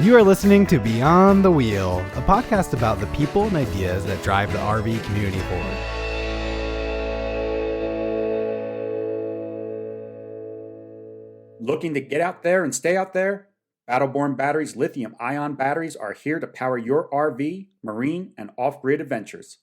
You are listening to Beyond the Wheel, a podcast about the people and ideas that drive the RV community forward. Looking to get out there and stay out there? Battleborn Batteries lithium-ion batteries are here to power your RV, marine, and off-grid adventures.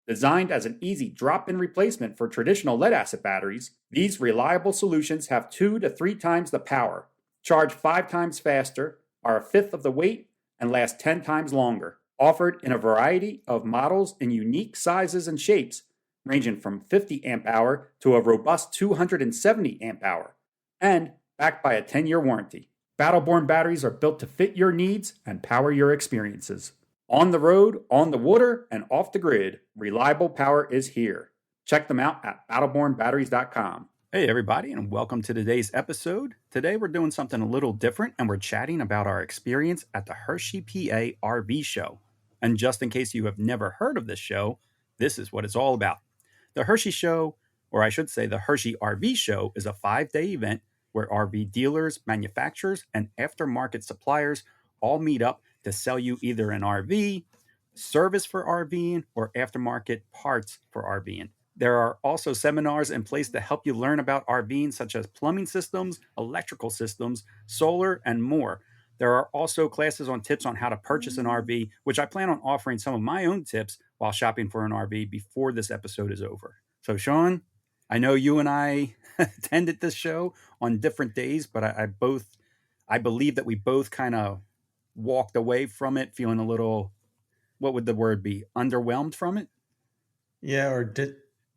Designed as an easy drop-in replacement for traditional lead-acid batteries, these reliable solutions have 2 to 3 times the power, charge 5 times faster, are a fifth of the weight, and last 10 times longer. Offered in a variety of models in unique sizes and shapes, ranging from 50 amp hour to a robust 270 amp hour, and backed by a 10-year warranty. Battleborn batteries are built to fit your needs and power your experiences. On the road, on the water, and off the grid, reliable power is here. Check them out at battlebornbatteries.com. Hey everybody, and welcome to today's episode. Today we're doing something a little different, and we're chatting about our experience at the Hershey PA RV Show. And just in case you have never heard of this show, this is what it's all about. The Hershey Show, or I should say the Hershey RV Show, is a 5-day event where RV dealers, manufacturers, and aftermarket suppliers all meet up to sell you either an RV, service for RVing, or aftermarket parts for RVing. There are also seminars in place to help you learn about RVing, such as plumbing systems, electrical systems, solar, and more. There are also classes on tips on how to purchase an RV, which I plan on offering some of my own tips while shopping for an RV before this episode is over. So, Sean, I know you and I attended this show on different days, but I believe that we both kind of walked away from it feeling a little, what would the word be, underwhelmed from it? Yeah, or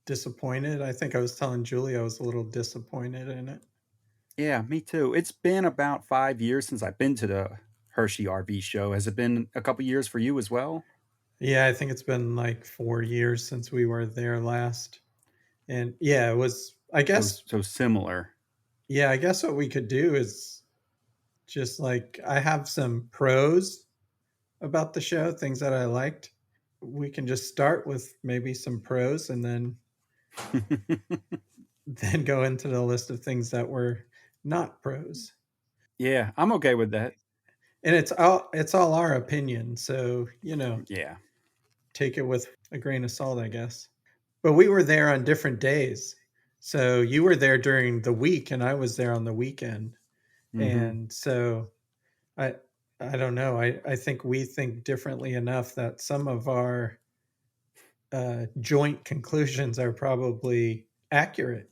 disappointed. I think I was telling Julie I was a little disappointed in it. Yeah, me too. It's been about 5 years since I've been to the Hershey RV Show. Has it been a couple years for you as well? Yeah, I think it's been like 4 years since we were there last. And yeah, it was, I guess. So similar. Yeah, I guess what we could do is just like, I have some pros about the show, things that I liked. We can just start with maybe some pros and then go into the list of things that were not pros. Yeah, I'm okay with that. And it's all our opinion, so Yeah, take it with a grain of salt, I guess. But we were there on different days. So you were there during the week and I was there on the weekend. Mm-hmm. And so I don't know. I think we think differently enough that some of our joint conclusions are probably accurate.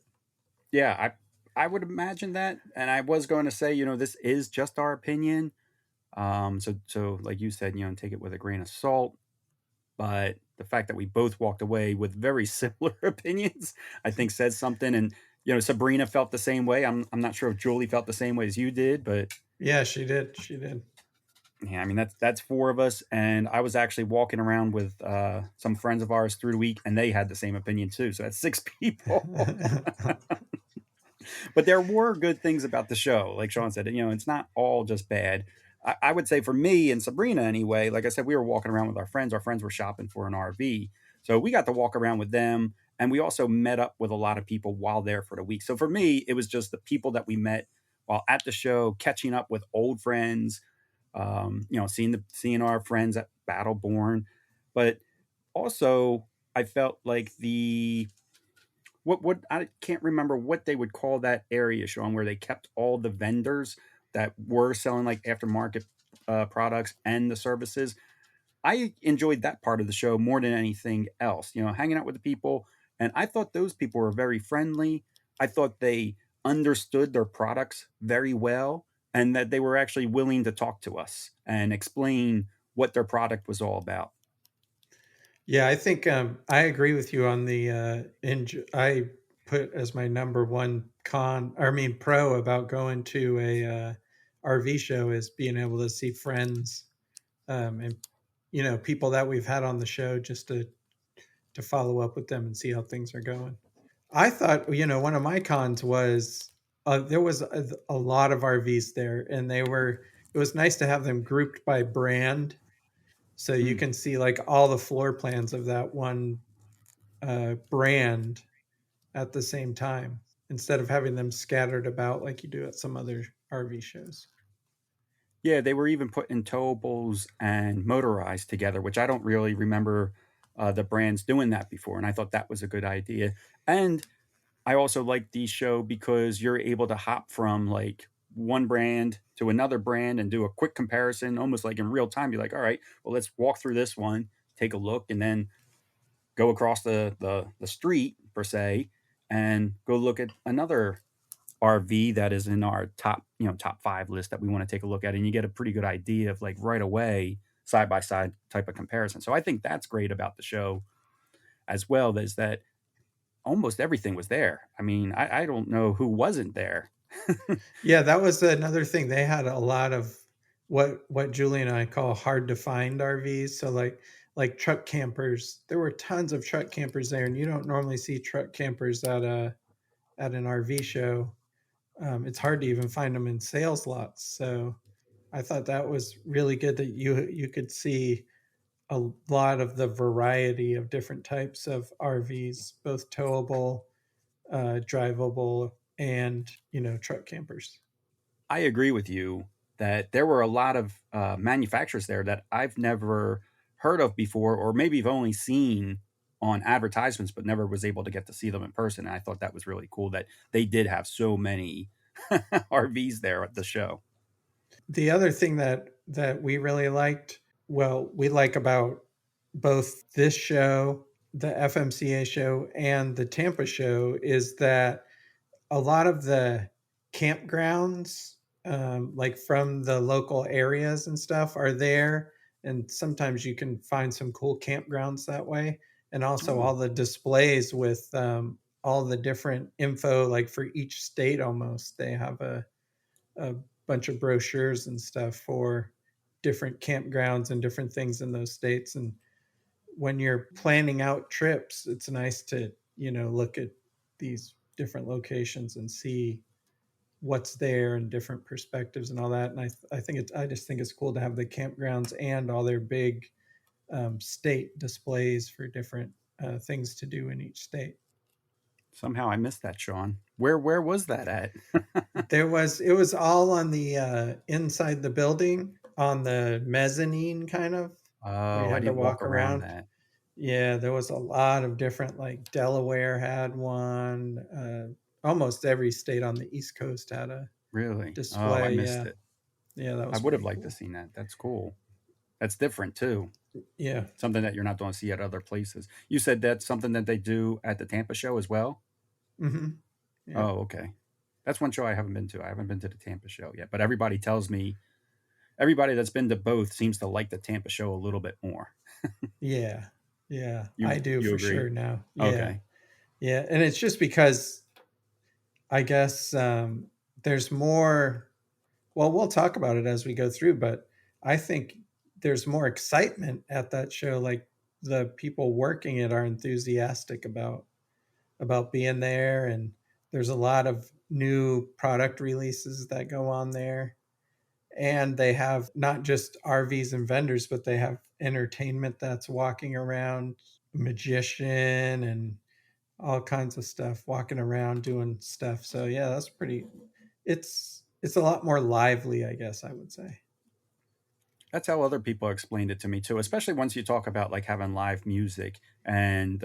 Yeah, I would imagine that. And I was going to say, this is just our opinion. So like you said, take it with a grain of salt. But the fact that we both walked away with very similar opinions, I think says something. And, Sabrina felt the same way. I'm not sure if Julie felt the same way as you did, but yeah, she did. yeah, I mean, that's 4 of us. And I was actually walking around with some friends of ours through the week, and they had the same opinion too. So that's 6 people. But there were good things about the show. Like Sean said, it's not all just bad. I would say for me and Sabrina anyway, like I said, we were walking around with our friends. Our friends were shopping for an RV. So we got to walk around with them. And we also met up with a lot of people while there for the week. So for me, it was just the people that we met while at the show, catching up with old friends, seeing our friends at Battleborn. But also I felt like what I can't remember what they would call that area, Sean, where they kept all the vendors that were selling like aftermarket products and the services. I enjoyed that part of the show more than anything else, hanging out with the people. And I thought those people were very friendly. I thought they understood their products very well and that they were actually willing to talk to us and explain what their product was all about. Yeah, I think I agree with you on the I put as my number one pro about going to a RV show is being able to see friends and people that we've had on the show just to follow up with them and see how things are going. I thought one of my cons was there was a lot of RVs there, and it was nice to have them grouped by brand. So you can see like all the floor plans of that one brand at the same time, instead of having them scattered about like you do at some other RV shows. Yeah, they were even putting towables and motorized together, which I don't really remember the brands doing that before. And I thought that was a good idea. And I also like the show because you're able to hop from like one brand to another brand and do a quick comparison, almost like in real time. You're like, all right, well, let's walk through this one, take a look, and then go across the street per se, and go look at another RV that is in our top 5 list that we want to take a look at, and you get a pretty good idea of like right away side by side type of comparison. So I think that's great about the show as well, is that almost everything was there. I mean, I don't know who wasn't there. Yeah, that was another thing. They had a lot of what Julie and I call hard to find RVs. So like truck campers. There were tons of truck campers there, and you don't normally see truck campers at an RV show. It's hard to even find them in sales lots. So I thought that was really good that you could see a lot of the variety of different types of RVs, both towable, drivable, and truck campers. I agree with you that there were a lot of manufacturers there that I've never heard of before, or maybe have only seen on advertisements, but never was able to get to see them in person. And I thought that was really cool that they did have so many RVs there at the show. The other thing that we really liked, well, we like about both this show, the FMCA show, and the Tampa show is that a lot of the campgrounds, like from the local areas and stuff, are there. And sometimes you can find some cool campgrounds that way. And also Oh, all the displays with all the different info, like for each state almost. They have a bunch of brochures and stuff for different campgrounds and different things in those states. And when you're planning out trips, it's nice to, look at these different locations and see what's there and different perspectives and all that. And I just think it's cool to have the campgrounds and all their big state displays for different things to do in each state. somehow I missed that, Sean. Where was that at? It was all on the inside the building on the mezzanine kind of where you Oh, I had to didn't walk walk around around. that. Yeah, there was a lot of different, like Delaware had one. Almost every state on the East Coast had a Really? Oh, I display. missed Yeah, it. yeah, that I was would have pretty liked to cool. seen that. That's cool. That's different too. Yeah. Something that you're not going to see at other places. You said that's something that they do at the Tampa show as well? Hmm. Yeah. Oh, okay. That's one show I haven't been to. I haven't been to the Tampa show yet, but everybody tells me everybody that's been to both seems to like the Tampa show a little bit more. Yeah. Yeah. I You do you for agree? sure now. Yeah. Okay. Yeah. And it's just because I guess there's more. Well, we'll talk about it as we go through, but I think there's more excitement at that show. Like the people working it are enthusiastic about being there, and there's a lot of new product releases that go on there. And they have not just RVs and vendors, but they have entertainment that's walking around, magician and all kinds of stuff walking around doing stuff. So yeah, that's pretty. It's a lot more lively, I guess I would say. That's how other people explained it to me too, especially once you talk about like having live music and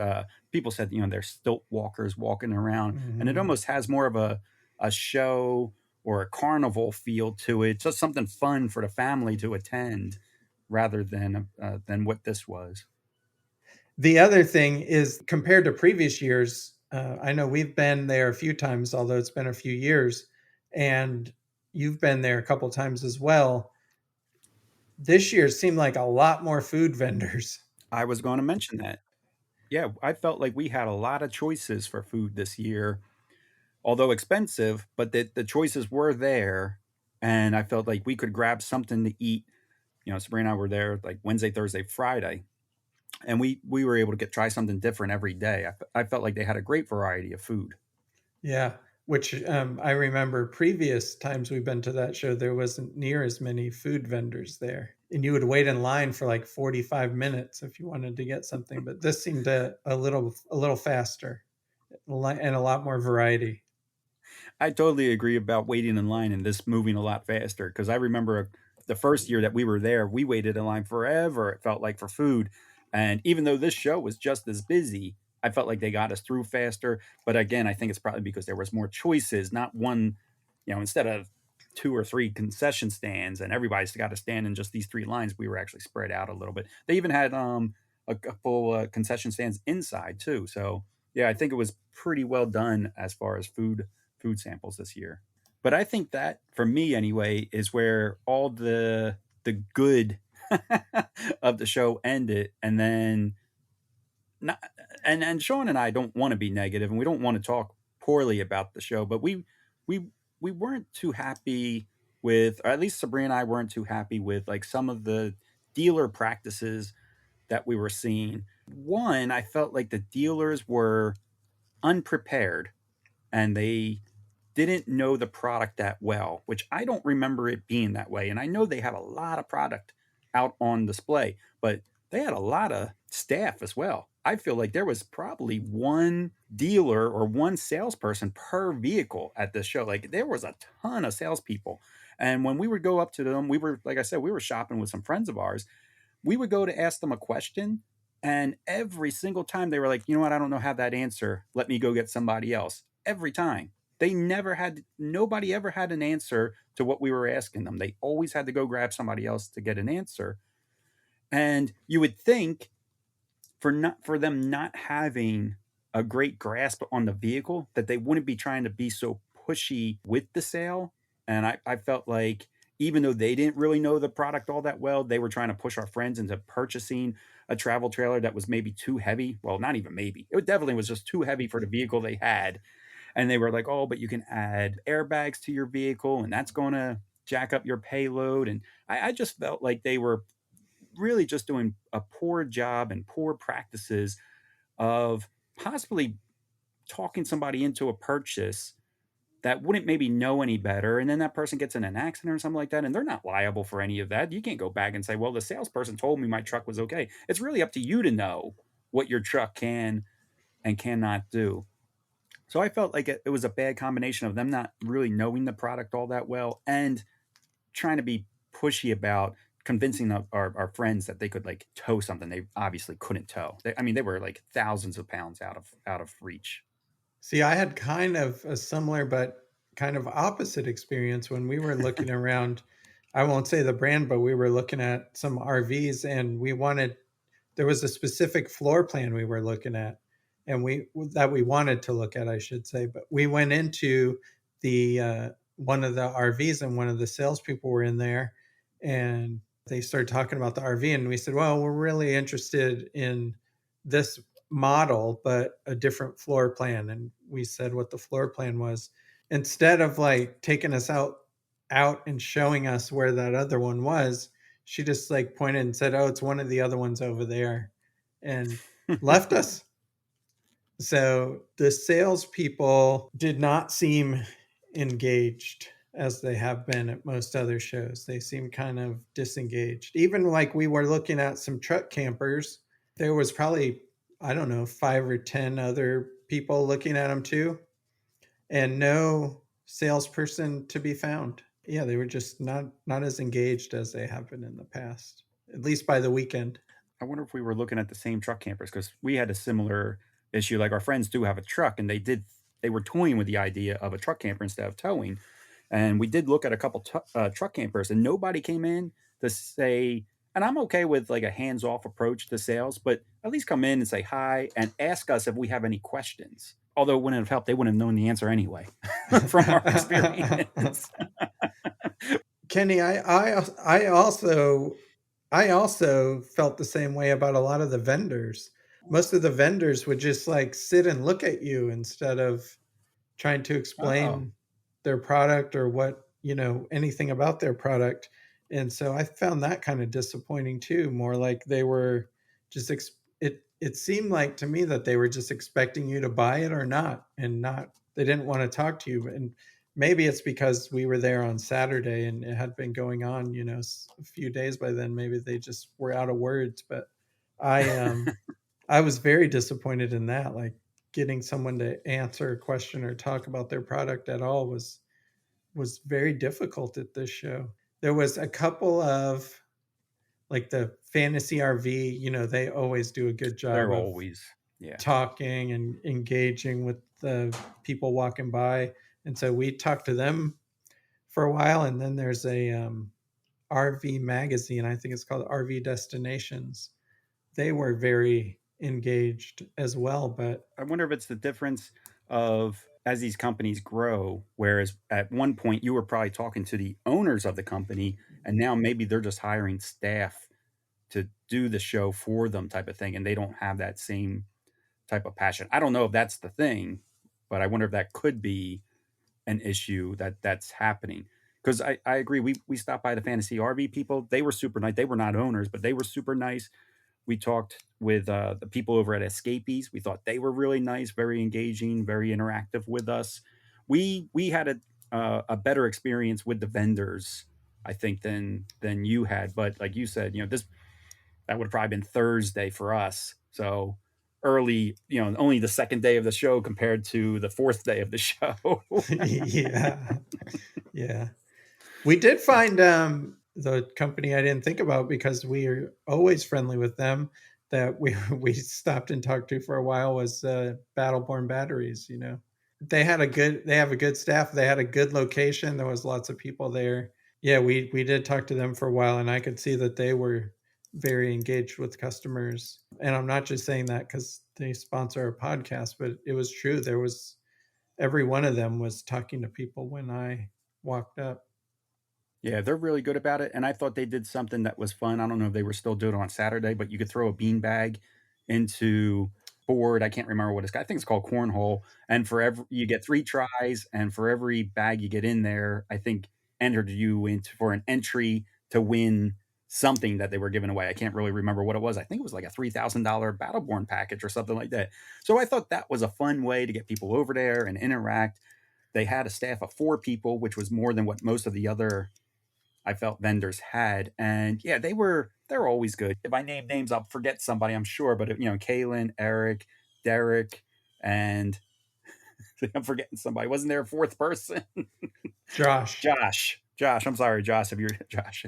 people said, they're stilt walkers walking around and it Hmm. almost has more of a show or a carnival feel to it, just something fun for the family to attend rather than what this was. The other thing is compared to previous years, I know we've been there a few times, although it's been a few years, and you've been there a couple times as well. This year seemed like a lot more food vendors. I was going to mention that. Yeah, I felt like we had a lot of choices for food this year, although expensive, but the choices were there. And I felt like we could grab something to eat. Sabrina and I were there like Wednesday, Thursday, Friday, and we were able to try something different every day. I felt like they had a great variety of food. Yeah, which I remember previous times we've been to that show, there wasn't near as many food vendors there. And you would wait in line for like 45 minutes if you wanted to get something. But this seemed a little faster and a lot more variety. I totally agree about waiting in line and this moving a lot faster because I remember the first year that we were there, we waited in line forever, it felt like, for food. And even though this show was just as busy, I felt like they got us through faster. But again, I think it's probably because there was more choices, not one, instead of two or three concession stands and everybody's got to stand in just these three lines, we were actually spread out a little bit. They even had a couple concession stands inside too. So yeah, I think it was pretty well done as far as food samples this year. But I think that, for me anyway, is where all the good of the show ended. And then not, and Sean and I don't want to be negative, and we don't want to talk poorly about the show, but we weren't too happy with, or at least Sabrina and I weren't too happy with, like, some of the dealer practices that we were seeing. One, I felt like the dealers were unprepared and they didn't know the product that well, which I don't remember it being that way. And I know they had a lot of product out on display, but they had a lot of staff as well. I feel like there was probably one dealer or one salesperson per vehicle at this show. Like, there was a ton of salespeople. And when we would go up to them, we were, like I said, we were shopping with some friends of ours. We would go to ask them a question, and every single time they were like, you know what, I don't know how that answer. Let me go get somebody else. Every time. Nobody ever had an answer to what we were asking them. They always had to go grab somebody else to get an answer. And you would think, for them not having a great grasp on the vehicle, that they wouldn't be trying to be so pushy with the sale. And I felt like, even though they didn't really know the product all that well, they were trying to push our friends into purchasing a travel trailer that was maybe too heavy. Well, not even maybe. It definitely was just too heavy for the vehicle they had. And they were like, oh, but you can add airbags to your vehicle, and that's going to jack up your payload. And I just felt like they were really just doing a poor job and poor practices of possibly talking somebody into a purchase that wouldn't maybe know any better. And then that person gets in an accident or something like that, and they're not liable for any of that. You can't go back and say, well, the salesperson told me my truck was okay. It's really up to you to know what your truck can and cannot do. So I felt like it was a bad combination of them not really knowing the product all that well and trying to be pushy about convincing our friends that they could, like, tow something they obviously couldn't tow. They were like thousands of pounds out of reach. See, I had kind of a similar but kind of opposite experience when we were looking around. I won't say the brand, but we were looking at some RVs, and there was a specific floor plan we were looking at, and we wanted to look at, I should say. But we went into the one of the RVs, and one of the salespeople were in there, and they started talking about the RV, and we said, well, we're really interested in this model, but a different floor plan. And we said what the floor plan was. Instead of, like, taking us out and showing us where that other one was, she just, like, pointed and said, oh, it's one of the other ones over there, and left us. So the salespeople did not seem engaged as they have been at most other shows. They seem kind of disengaged. Even, like, we were looking at some truck campers. There was probably, I don't know, 5 or 10 other people looking at them too, and no salesperson to be found. Yeah, they were just not as engaged as they have been in the past, at least by the weekend. I wonder if we were looking at the same truck campers, because we had a similar issue. Like, our friends do have a truck, and they were toying with the idea of a truck camper instead of towing. And we did look at a couple truck campers, and nobody came in to say, and I'm okay with, like, a hands-off approach to sales, but at least come in and say hi and ask us if we have any questions. Although it wouldn't have helped. They wouldn't have known the answer anyway from our experience. Kenny, I also felt the same way about a lot of the vendors. Most of the vendors would just, like, sit and look at you instead of trying to explain their product or anything about their product. And so I found that kind of disappointing too. More like they were just it seemed like to me that they were just expecting you to buy it or not, and they didn't want to talk to you. And maybe it's because we were there on Saturday and it had been going on, a few days by then. Maybe they just were out of words. But I was very disappointed in that. Like, getting someone to answer a question or talk about their product at all was very difficult at this show. There was a couple of like the Fantasy RV, you know, they always do a good job They're of always, yeah. talking and engaging with the people walking by. And so we talked to them for a while. And then there's a RV magazine, I think it's called RV Destinations. They were very engaged as well. But I wonder if it's the difference of as these companies grow, whereas at one point you were probably talking to the owners of the company, and now maybe they're just hiring staff to do the show for them type of thing, and they don't have that same type of passion. I don't know if that's the thing, but I wonder if that could be an issue that's happening. Because I agree. We stopped by the Fantasy RV people. They were super nice. They were not owners, but they were super nice. We talked with the people over at Escapees. We thought they were really nice, very engaging, very interactive with us. We had a better experience with the vendors, I think, than you had. But like you said, this that would have probably been Thursday for us. So early, only the second day of the show compared to the fourth day of the show. yeah, yeah. We did find the company I didn't think about because we are always friendly with them that we stopped and talked to for a while was Battleborn Batteries. You know, they have a good staff. They had a good location. There was lots of people there. Yeah, we did talk to them for a while, and I could see that they were very engaged with customers. And I'm not just saying that because they sponsor our podcast, but it was true. There was every one of them was talking to people when I walked up. Yeah, they're really good about it. And I thought they did something that was fun. I don't know if they were still doing it on Saturday, but you could throw a bean bag into board. I can't remember what it's. I think it's called cornhole. And for every you get 3 tries, and for every bag you get in there, I think entered you into for an entry to win something that they were giving away. I can't really remember what it was. I think it was like a $3,000 Battleborn package or something like that. So I thought that was a fun way to get people over there and interact. They had a staff of 4 people, which was more than what most of the other I felt vendors had. And yeah, they're always good. If I name names, I'll forget somebody, I'm sure. But Kaylin, Eric, Derek, and I'm forgetting somebody. Wasn't there a fourth person? Josh. Josh. I'm sorry, Josh, if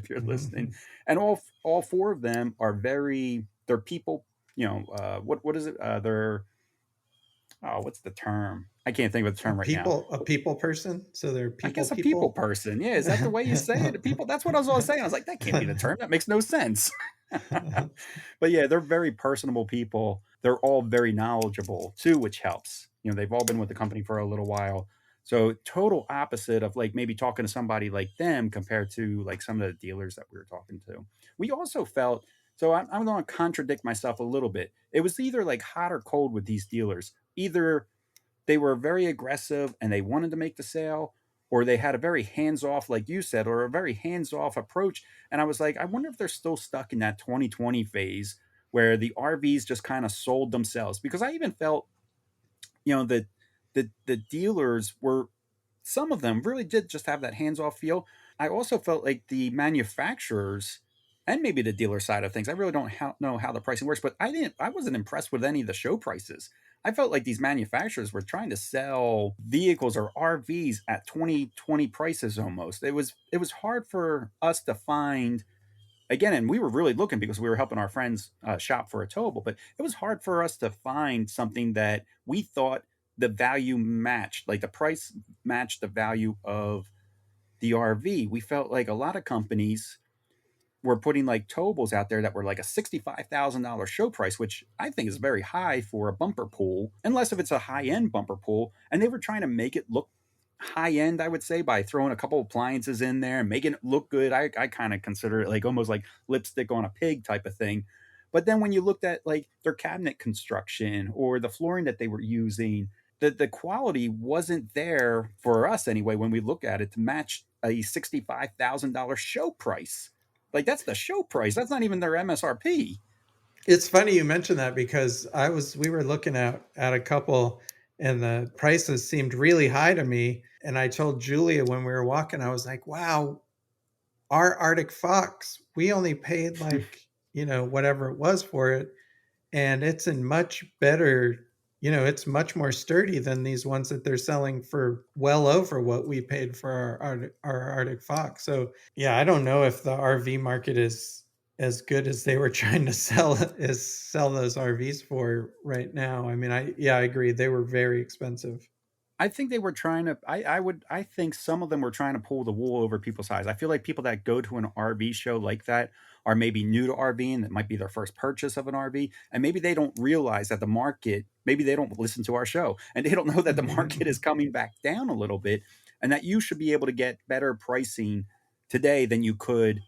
you're listening. And all 4 of them are they're people. What is it? They're what's the term? I can't think of the term right now. A people person. So they're I people. guess a people person. Yeah, is that the way you say it? People. That's what I was always saying. I was like, that can't be the term. That makes no sense. But yeah, they're very personable people. They're all very knowledgeable too, which helps. They've all been with the company for a little while. So total opposite of like maybe talking to somebody like them compared to like some of the dealers that we were talking to. We also felt, so I'm going to contradict myself a little bit. It was either like hot or cold with these dealers. Either they were very aggressive and they wanted to make the sale, or they had a very hands-off, like you said, or a very hands-off approach. And I was like, I wonder if they're still stuck in that 2020 phase where the RVs just kind of sold themselves. Because I even felt, that the dealers were, some of them really did just have that hands-off feel. I also felt like the manufacturers and maybe the dealer side of things, I really don't know how the pricing works, but I wasn't impressed with any of the show prices. I felt like these manufacturers were trying to sell vehicles or RVs at 2020 prices almost. It was hard for us to find, again, and we were really looking because we were helping our friends shop for a towable, but it was hard for us to find something that we thought the value matched, like the price matched the value of the RV. We felt like a lot of companies were putting like towables out there that were like a $65,000 show price, which I think is very high for a bumper pool, unless if it's a high end bumper pool. And they were trying to make it look high end, I would say, by throwing a couple appliances in there and making it look good. I kind of consider it like almost like lipstick on a pig type of thing. But then when you looked at like their cabinet construction or the flooring that they were using, the quality wasn't there for us anyway when we look at it to match a $65,000 show price. Like that's the show price. That's not even their MSRP. It's funny you mentioned that because we were looking at a couple and the prices seemed really high to me. And I told Julia when we were walking, I was like, wow, our Arctic Fox, we only paid like, whatever it was for it. And it's in much better it's much more sturdy than these ones that they're selling for well over what we paid for our Arctic Fox. So yeah, I don't know if the RV market is as good as they were trying to sell those RVs for right now. I mean, I agree. They were very expensive. I think they were trying to. I think some of them were trying to pull the wool over people's eyes. I feel like people that go to an RV show like that are maybe new to RVing. That might be their first purchase of an RV, and maybe they don't realize that the market. Maybe they don't listen to our show, and they don't know that the market is coming back down a little bit, and that you should be able to get better pricing today than you could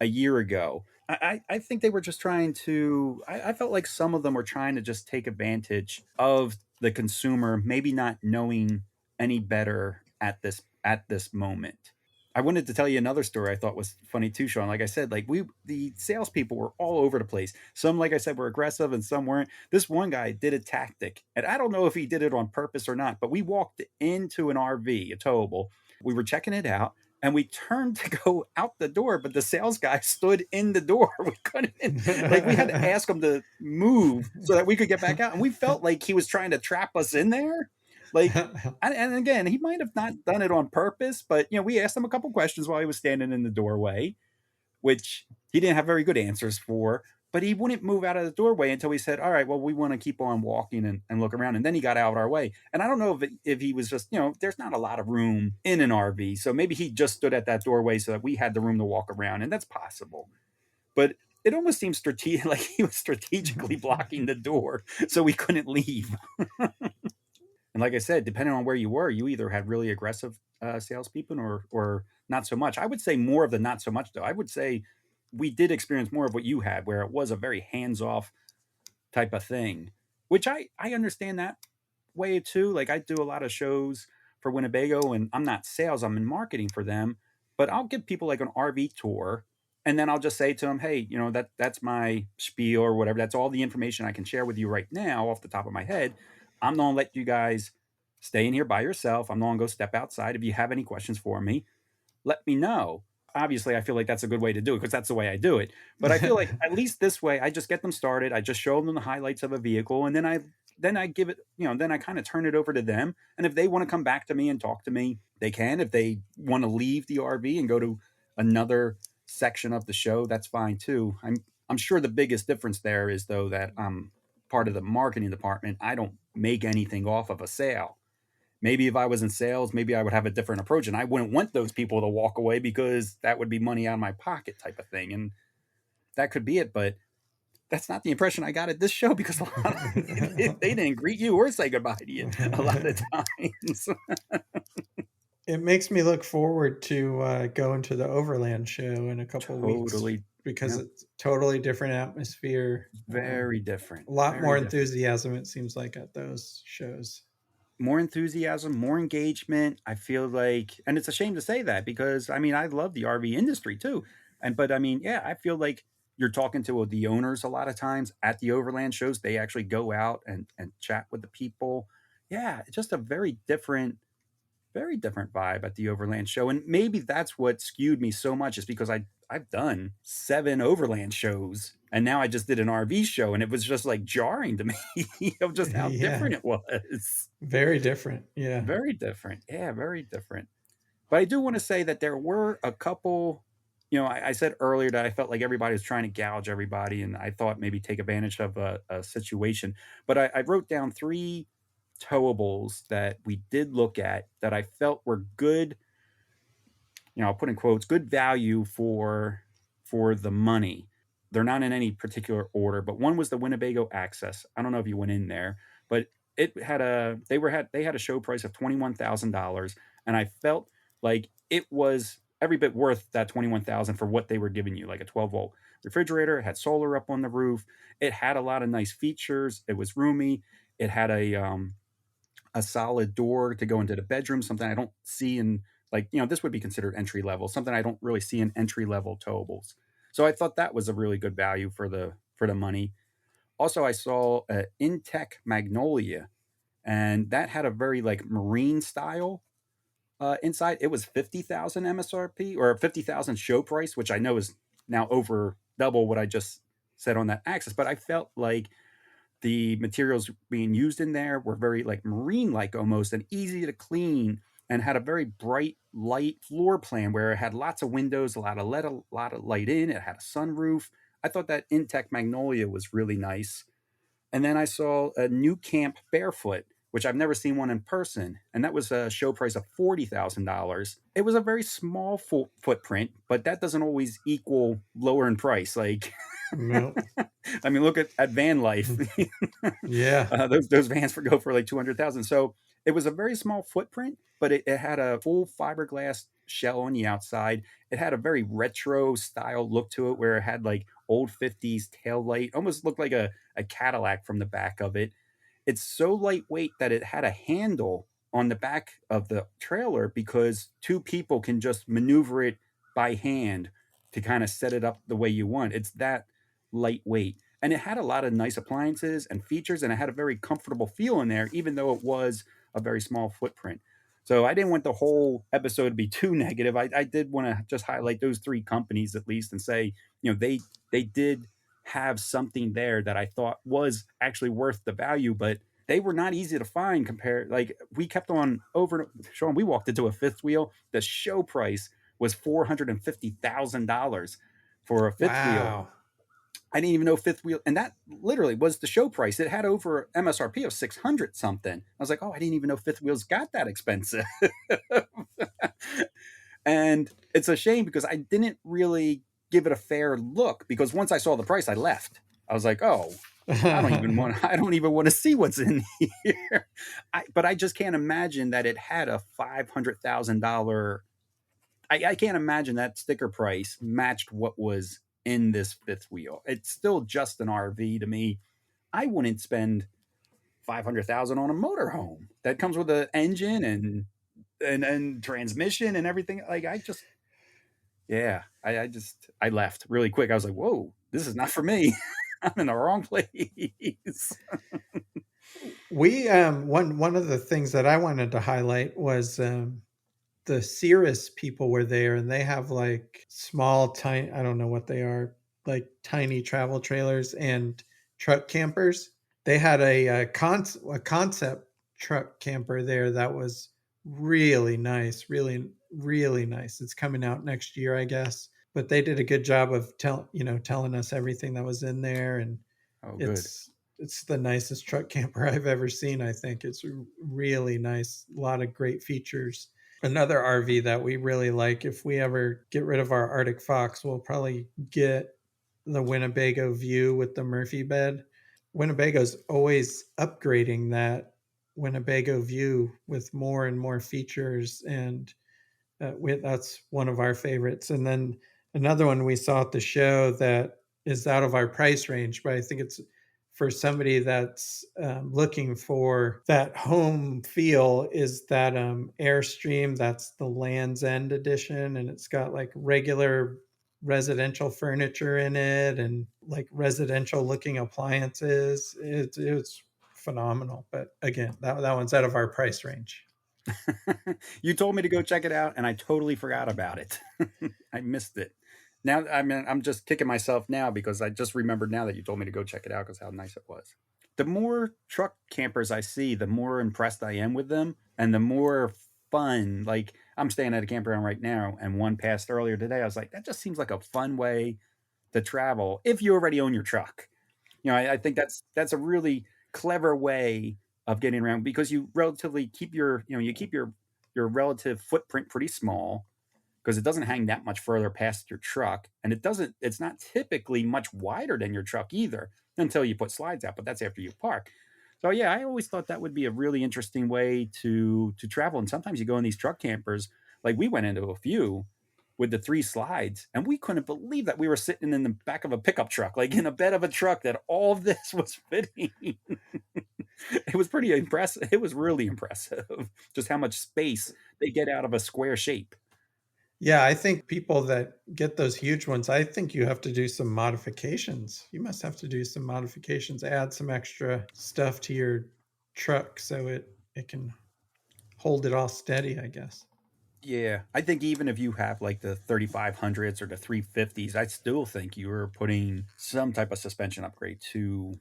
a year ago. I think they were just trying to. I felt like some of them were trying to just take advantage of the consumer, maybe not knowing any better at this moment. I wanted to tell you another story I thought was funny too, Sean. Like I said, like the salespeople were all over the place. Some, like I said, were aggressive and some weren't. This one guy did a tactic, and I don't know if he did it on purpose or not, but we walked into an RV, a towable. We were checking it out, and we turned to go out the door, but the sales guy stood in the door. We couldn't, like, we had to ask him to move so that we could get back out. And we felt like he was trying to trap us in there. Like, and again, he might have not done it on purpose, but we asked him a couple questions while he was standing in the doorway, which he didn't have very good answers for. But he wouldn't move out of the doorway until we said, all right, well, we want to keep on walking and look around. And then he got out of our way. And I don't know if he was just, there's not a lot of room in an RV. So maybe he just stood at that doorway so that we had the room to walk around. And that's possible. But it almost seems strategic, like he was strategically blocking the door so we couldn't leave. And like I said, depending on where you were, you either had really aggressive salespeople or not so much. I would say more of the not so much, though. I would say we did experience more of what you had, where it was a very hands-off type of thing, which I understand that way too. Like, I do a lot of shows for Winnebago, and I'm not sales, I'm in marketing for them, but I'll give people like an RV tour, and then I'll just say to them, hey, that's my spiel or whatever. That's all the information I can share with you right now off the top of my head. I'm going to let you guys stay in here by yourself. I'm going to go step outside. If you have any questions for me, let me know. Obviously, I feel like that's a good way to do it because that's the way I do it. But I feel like at least this way, I just get them started. I just show them the highlights of a vehicle, and then I give it, then I kind of turn it over to them. And if they want to come back to me and talk to me, they can. If they want to leave the RV and go to another section of the show, that's fine too. I'm sure the biggest difference there is, though, that I'm part of the marketing department. I don't make anything off of a sale. Maybe if I was in sales, maybe I would have a different approach, and I wouldn't want those people to walk away because that would be money out of my pocket type of thing. And that could be it, but that's not the impression I got at this show, because a lot of they didn't greet you or say goodbye to you a lot of times. It makes me look forward to going to the Overland Show in a couple weeks, because it's totally different atmosphere. Very different. A lot very more different. enthusiasm, it seems like, at those shows. More enthusiasm, more engagement. I feel like, and it's a shame to say that, because I mean, I love the RV industry too. But I mean, yeah, I feel like you're talking to the owners a lot of times at the Overland shows. They actually go out and chat with the people. Yeah, it's just a very different vibe at the Overland show. And maybe that's what skewed me so much, is because I've done 7 Overland shows, and now I just did an RV show, and it was just like jarring to me of just how different it was. Very different. Yeah. Very different. Yeah, very different. But I do want to say that there were a couple, I said earlier that I felt like everybody was trying to gouge everybody, and I thought maybe take advantage of a situation. But I wrote down 3 towables that we did look at that I felt were good, I'll put in quotes, good value for the money. They're not in any particular order, but one was the Winnebago Access. I don't know if you went in there, but it had they had a show price of $21,000, and I felt like it was every bit worth that $21,000 for what they were giving you, like a 12-volt refrigerator. It had solar up on the roof. It had a lot of nice features. It was roomy. It had a solid door to go into the bedroom, something I don't see in, like, this would be considered entry level, something I don't really see in entry level towables. So I thought that was a really good value for the money. Also, I saw an Intech Magnolia, and that had a very like marine style inside. It was 50,000 MSRP, or 50,000 show price, which I know is now over double what I just said on that Access. But I felt like The materials being used in there were very like marine-like almost, and easy to clean, and had a very bright light floor plan where it had lots of windows, a lot of light in. It had a sunroof. I thought that Intech Magnolia was really nice. And then I saw a New Camp Barefoot, which I've never seen one in person, and that was a show price of $40,000. It was a very small footprint, but that doesn't always equal lower in price. Like, No. I mean, look at van life. Yeah. Those vans go for like 200,000. So it was a very small footprint, but it had a full fiberglass shell on the outside. It had a very retro style look to it, where it had like old 50s tail light, almost looked like a Cadillac from the back of it. It's so lightweight that it had a handle on the back of the trailer, because two people can just maneuver it by hand to kind of set it up the way you want. It's that lightweight. And it had a lot of nice appliances and features, and it had a very comfortable feel in there, even though it was a very small footprint. So I didn't want the whole episode to be too negative. I did want to just highlight those three companies at least, and say, they did have something there that I thought was actually worth the value, but they were not easy to find. Compared, like, we kept on over. Sean, we walked into a fifth wheel. The show price was $450,000 for a fifth wheel. Wow. I didn't even know fifth wheel, and that literally was the show price. It had over MSRP of 600 something. I was like, oh, I didn't even know fifth wheels got that expensive. And it's a shame, because I didn't really give it a fair look, because once I saw the price, I left. I was like, oh, I don't even want to see what's in here. But I just can't imagine that it had a $500,000. I can't imagine that sticker price matched what was in this fifth wheel. It's still just an RV to me. I wouldn't spend $500,000 on a motorhome that comes with an engine and transmission and everything. Like, I left really quick. I was like, whoa, this is not for me. I'm in the wrong place. We one of the things that I wanted to highlight was the Cirrus people were there, and they have like small, tiny, I don't know what they are, like tiny travel trailers and truck campers. They had a concept truck camper there that was really nice, really nice. It's coming out next year, I guess. But they did a good job of telling us everything that was in there, and Good. it's the nicest truck camper I've ever seen. I think it's really nice. A lot of great features. Another RV that we really like, if we ever get rid of our Arctic Fox, we'll probably get the Winnebago View with the Murphy bed. Winnebago's always upgrading that Winnebago View with more and more features, and that's one of our favorites. And then another one we saw at the show that is out of our price range, but I think it's for somebody that's looking for that home feel, is that Airstream. That's the Land's End edition, and it's got like regular residential furniture in it and like residential looking appliances. It's phenomenal. But again, that one's out of our price range. You told me to go check it out, and I totally forgot about it. I missed it. Now, I mean, I'm just kicking myself now, because I just remembered now that you told me to go check it out, because how nice it was. The more truck campers I see, the more impressed I am with them, and the more fun. Like, I'm staying at a campground right now, and one passed earlier today. I was like, that just seems like a fun way to travel if you already own your truck. I think that's a really clever way of getting around, because you relatively keep your relative footprint pretty small, because it doesn't hang that much further past your truck, and it's not typically much wider than your truck either, until you put slides out, but that's after you park. So yeah, I always thought that would be a really interesting way to travel. And sometimes you go in these truck campers, like we went into a few with the 3 slides, and we couldn't believe that we were sitting in the back of a pickup truck, like in a bed of a truck, that all of this was fitting. It was pretty impressive. It was really impressive just how much space they get out of a square shape. Yeah, I think people that get those huge ones, I think you have to do some modifications. You must have to do some modifications, add some extra stuff to your truck so it can hold it all steady, I guess. Yeah, I think even if you have like the 3500s or the 350s, I still think you're putting some type of suspension upgrade to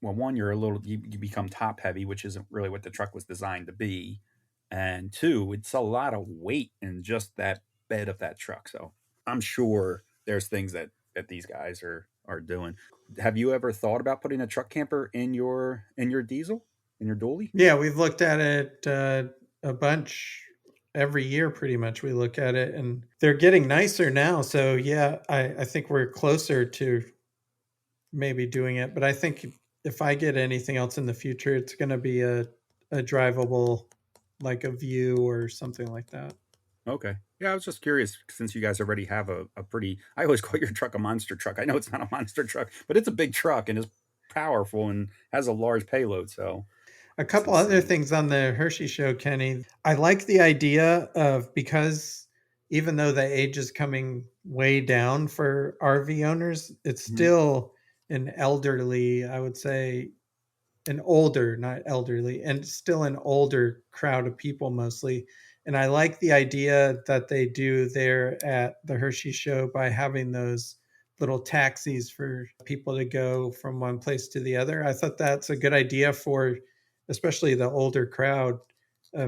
well, one, you become top heavy, which isn't really what the truck was designed to be. And two, it's a lot of weight in just that bed of that truck. So I'm sure there's things that these guys are doing. Have you ever thought about putting a truck camper in your diesel, in your dually? Yeah, we've looked at it a bunch every year, pretty much. We look at it, and they're getting nicer now. So yeah, I think we're closer to maybe doing it. But I think if I get anything else in the future, it's going to be a drivable, like a View or something like that. Okay. Yeah, I was just curious since you guys already have a pretty, I always call your truck a monster truck. I know it's not a monster truck, but it's a big truck and is powerful and has a large payload. So A it's couple other insane. things on the Hershey show, Kenny. I like the idea of, because even though the age is coming way down for RV owners, it's Mhm. still an elderly, I would say, an older, not elderly, and still an older crowd of people mostly. And I like the idea that they do there at the Hershey show by having those little taxis for people to go from one place to the other. I thought that's a good idea for especially the older crowd,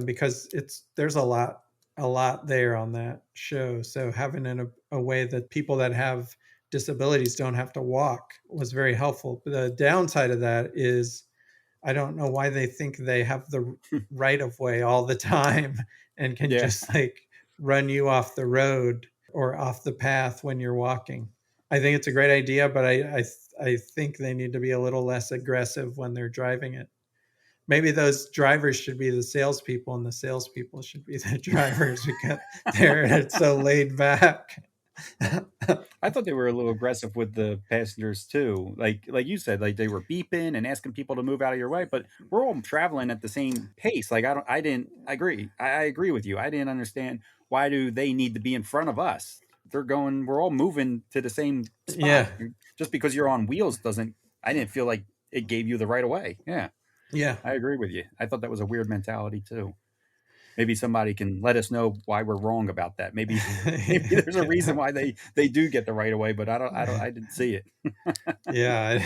because there's a lot there on that show. So having a way that people that have disabilities don't have to walk was very helpful. The downside of that is I don't know why they think they have the right of way all the time and can Yeah, just like run you off the road or off the path when you're walking. I think it's a great idea, but I think they need to be a little less aggressive when they're driving it. Maybe those drivers should be the salespeople, and the salespeople should be the drivers because they're so laid back. I thought they were a little aggressive with the passengers too. Like you said, like they were beeping and asking people to move out of your way, but we're all traveling at the same pace. Like I didn't agree. I agree with you. I didn't understand why do they need to be in front of us? We're all moving to the same spot. Yeah, Just because you're on wheels doesn't, I didn't feel like it gave you the right of way. Yeah, yeah. I agree with you. I thought that was a weird mentality too. Maybe somebody can let us know why we're wrong about that. Maybe maybe there's a reason why they do get the right of way, but I didn't see it. Yeah,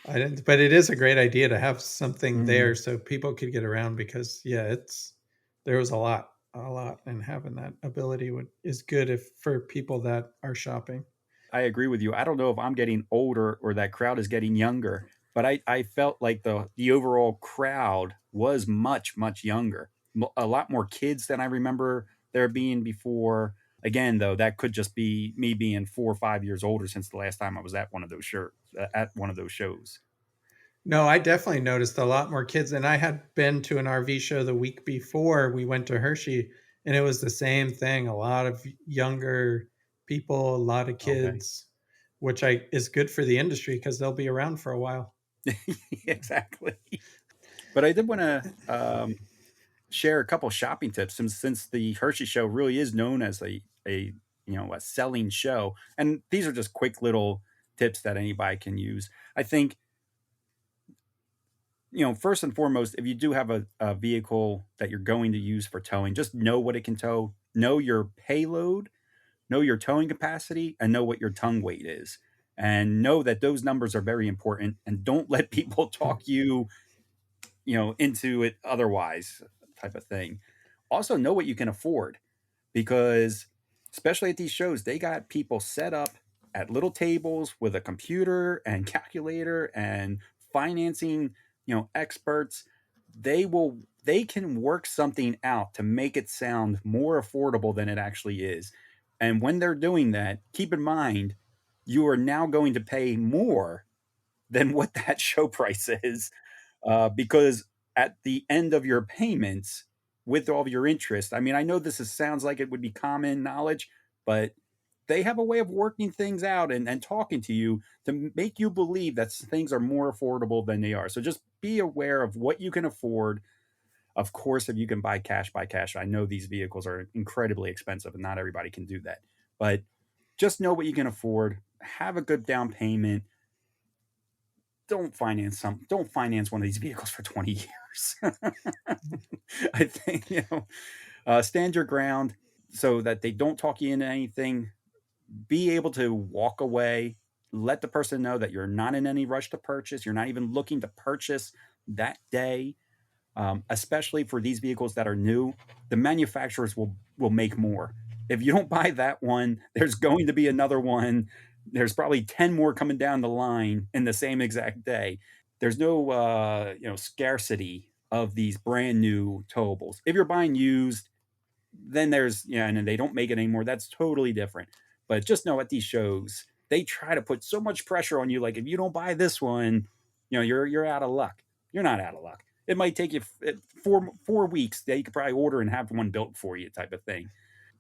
I didn't, but it is a great idea to have something Mhm. there so people could get around because yeah, there was a lot, and having that ability is good if for people that are shopping. I agree with you. I don't know if I'm getting older or that crowd is getting younger, but I felt like the overall crowd was much younger. A lot more kids than I remember there being before. Again, though, that could just be me being 4 or 5 years older since the last time I was at one of those at one of those shows. No, I definitely noticed a lot more kids, and I had been to an RV show the week before we went to Hershey, and it was the same thing. A lot of younger people, a lot of Okay. kids, which I is good for the industry because they'll be around for a while. Exactly. But I did want to share a couple shopping tips since the Hershey show really is known as a a selling show, and these are just quick little tips that anybody can use. I think first and foremost, if you do have a vehicle that you're going to use for towing, just know what it can tow, know your payload, know your towing capacity, and know what your tongue weight is, and know that those numbers are very important. And don't let people talk you into it otherwise, type of thing. Also, know what you can afford because, especially at these shows, they got people set up at little tables with a computer and calculator and financing, experts. They can work something out to make it sound more affordable than it actually is. And when they're doing that, keep in mind you are now going to pay more than what that show price is because at the end of your payments, with all of your interest, I mean, I know sounds like it would be common knowledge, but they have a way of working things out and talking to you to make you believe that things are more affordable than they are. So just be aware of what you can afford. Of course, if you can buy cash, buy cash. I know these vehicles are incredibly expensive and not everybody can do that. But just know what you can afford, have a good down payment, don't finance one of these vehicles for 20 years. I think stand your ground so that they don't talk you into anything. Be able to walk away Let the person know that you're not in any rush to purchase. You're not even looking to purchase that day. Especially for these vehicles that are new, the manufacturers will make more. If you don't buy that one, there's going to be another one. There's probably 10 more coming down the line in the same exact day. There's no scarcity of these brand new towables. If you're buying used, then there's and they don't make it anymore. That's totally different. But just know at these shows, they try to put so much pressure on you. Like if you don't buy this one, you're out of luck. You're not out of luck. It might take you 4 weeks. They could probably order and have one built for you, type of thing.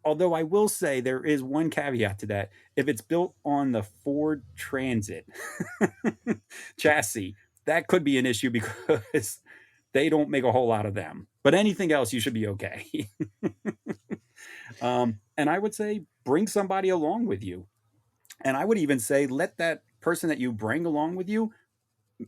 Although I will say there is one caveat to that. If it's built on the Ford Transit chassis, that could be an issue because they don't make a whole lot of them. But anything else, you should be okay. And I would say bring somebody along with you. And I would even say let that person that you bring along with you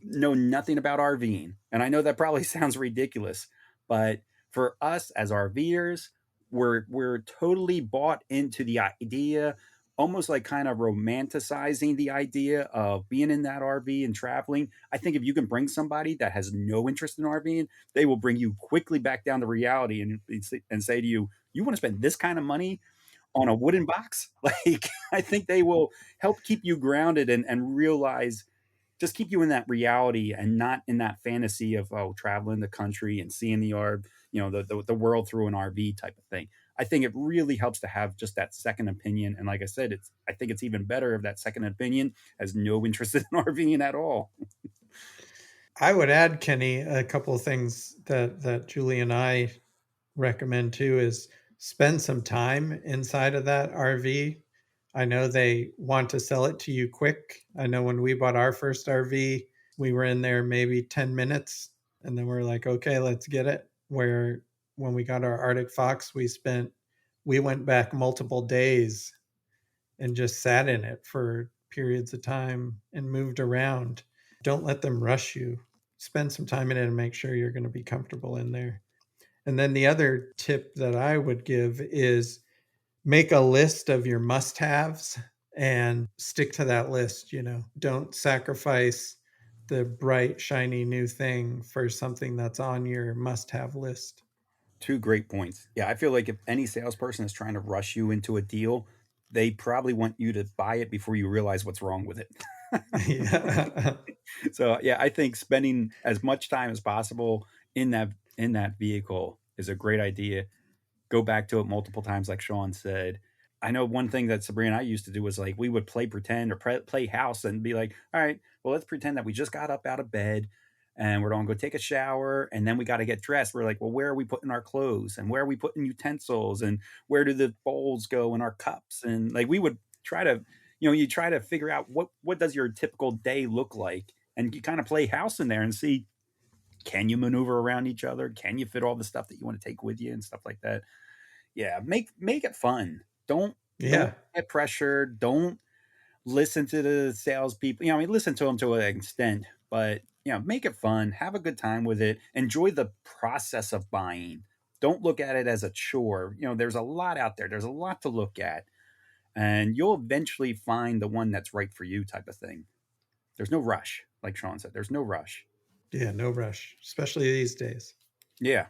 know nothing about RVing. And I know that probably sounds ridiculous, but for us as RVers, we're totally bought into the idea, almost like kind of romanticizing the idea of being in that RV and traveling. I think if you can bring somebody that has no interest in RVing, they will bring you quickly back down to reality and say to you, you want to spend this kind of money on a wooden box? Like, I think they will help keep you grounded and realize, just keep you in that reality and not in that fantasy of traveling the country and seeing the world through an RV type of thing. I think it really helps to have just that second opinion. And like I said, I think it's even better if that second opinion has no interest in RVing at all. I would add, Kenny, a couple of things that Julie and I recommend too is spend some time inside of that RV. I know they want to sell it to you quick. I know when we bought our first RV, we were in there maybe 10 minutes and then we're like, okay, let's get it. Where when we got our Arctic Fox, we went back multiple days and just sat in it for periods of time and moved around. Don't let them rush you. Spend some time in it and make sure you're going to be comfortable in there. And then the other tip that I would give is make a list of your must-haves and stick to that list. Don't sacrifice the bright, shiny new thing for something that's on your must-have list. Two great points. Yeah, I feel like if any salesperson is trying to rush you into a deal, they probably want you to buy it before you realize what's wrong with it. Yeah. So yeah, I think spending as much time as possible in that vehicle is a great idea. Go back to it multiple times, like Sean said. I know one thing that Sabrina and I used to do was like we would play pretend or play house and be like, all right, well, let's pretend that we just got up out of bed and we're going to go take a shower and then we got to get dressed. We're like, well, where are we putting our clothes and where are we putting utensils and where do the bowls go in our cups? And like we would try to, you try to figure out what does your typical day look like, and you kind of play house in there and see, can you maneuver around each other? Can you fit all the stuff that you want to take with you and stuff like that? Yeah, make it fun. Don't Yeah. get pressured. Don't listen to the salespeople. I mean, listen to them to an extent, but make it fun. Have a good time with it. Enjoy the process of buying. Don't look at it as a chore. There's a lot out there. There's a lot to look at, and you'll eventually find the one that's right for you, type of thing. There's no rush, like Sean said. There's no rush. Yeah, no rush, especially these days. Yeah.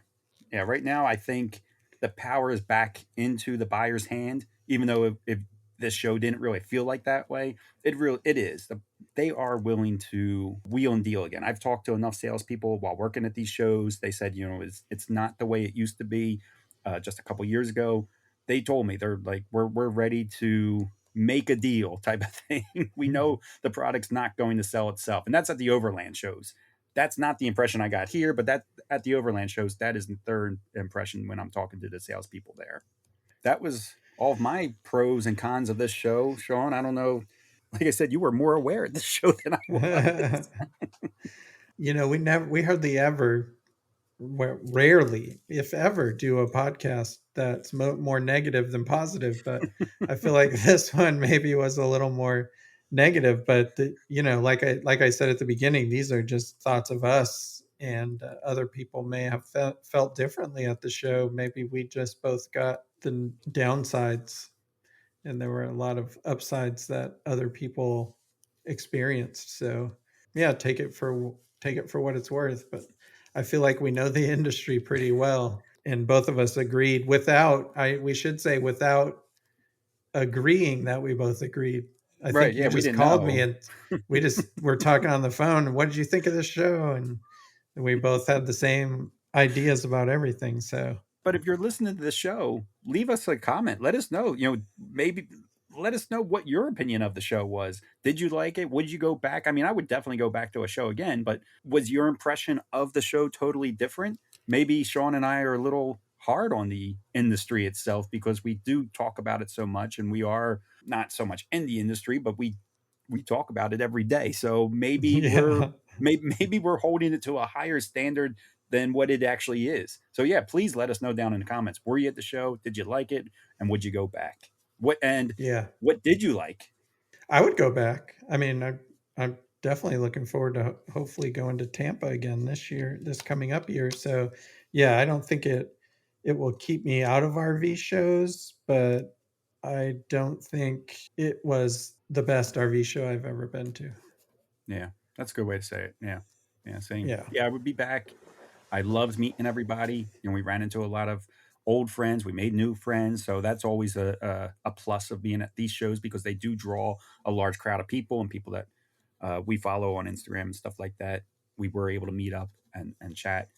Yeah. Right now, I think the power is back into the buyer's hand, even though if this show didn't really feel like that way, it is. They are willing to wheel and deal again. I've talked to enough salespeople while working at these shows. They said, it's not the way it used to be just a couple years ago. They told me they're like, we're ready to make a deal type of thing. We know the product's not going to sell itself. And that's at the overland shows. That's not the impression I got here, but that at the overland shows, that is the third impression when I'm talking to the salespeople there. That was all of my pros and cons of this show, Sean. I don't know. Like I said, you were more aware of this show than I was. We hardly ever, rarely, if ever, do a podcast that's more negative than positive. But I feel like this one maybe was a little more negative. But like I said at the beginning, these are just thoughts of us, and other people may have felt differently at the show. Maybe we just both got the downsides, and there were a lot of upsides that other people experienced. So yeah, take it for what it's worth. But I feel like we know the industry pretty well, and both of us agreed we should say without agreeing that we both agreed. I Right. think you Yeah, we just didn't called me know. and we just were talking on the phone. What did you think of this show? And we both had the same ideas about everything. So But if you're listening to the show, leave us a comment. Let us know, maybe let us know what your opinion of the show was. Did you like it? Would you go back? I mean, I would definitely go back to a show again, but was your impression of the show totally different? Maybe Sean and I are a little hard on the industry itself because we do talk about it so much, and we are not so much in the industry, but we talk about it every day. So yeah. maybe we're holding it to a higher standard than what it actually is. So yeah, please let us know down in the comments. Were you at the show? Did you like it? And would you go back? Yeah. What did you like? I would go back. I mean, I'm definitely looking forward to hopefully going to Tampa again this coming up year. So, yeah, I don't think it will keep me out of RV shows, but I don't think it was the best RV show I've ever been to. Yeah, that's a good way to say it. Yeah. Yeah, same. Yeah. Yeah, I would be back. I loved meeting everybody. We ran into a lot of old friends. We made new friends. So that's always a plus of being at these shows because they do draw a large crowd of people and people that we follow on Instagram and stuff like that. We were able to meet up and chat.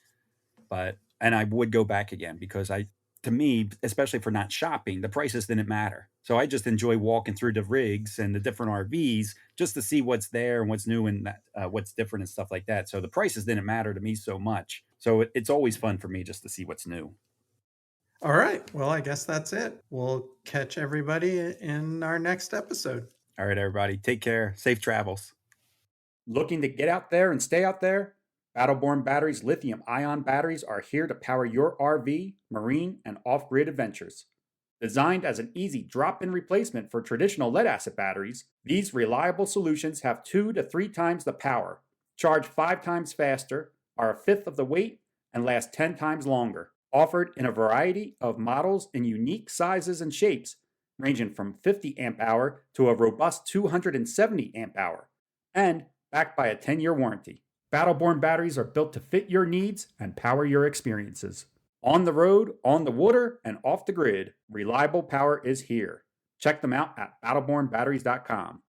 And I would go back again because to me, especially for not shopping, the prices didn't matter. So I just enjoy walking through the rigs and the different RVs just to see what's there and what's new and what's different and stuff like that. So the prices didn't matter to me so much. So it's always fun for me just to see what's new. All right. Well, I guess that's it. We'll catch everybody in our next episode. All right, everybody, take care. Safe travels. Looking to get out there and stay out there? Battleborn Batteries lithium-ion batteries are here to power your RV, marine, and off-grid adventures. Designed as an easy drop-in replacement for traditional lead-acid batteries, these reliable solutions have 2 to 3 times the power, charge 5 times faster, are a fifth of the weight, and last 10 times longer. Offered in a variety of models in unique sizes and shapes, ranging from 50 amp hour to a robust 270 amp hour, and backed by a 10-year warranty. Battleborn batteries are built to fit your needs and power your experiences. On the road, on the water, and off the grid, reliable power is here. Check them out at battlebornbatteries.com.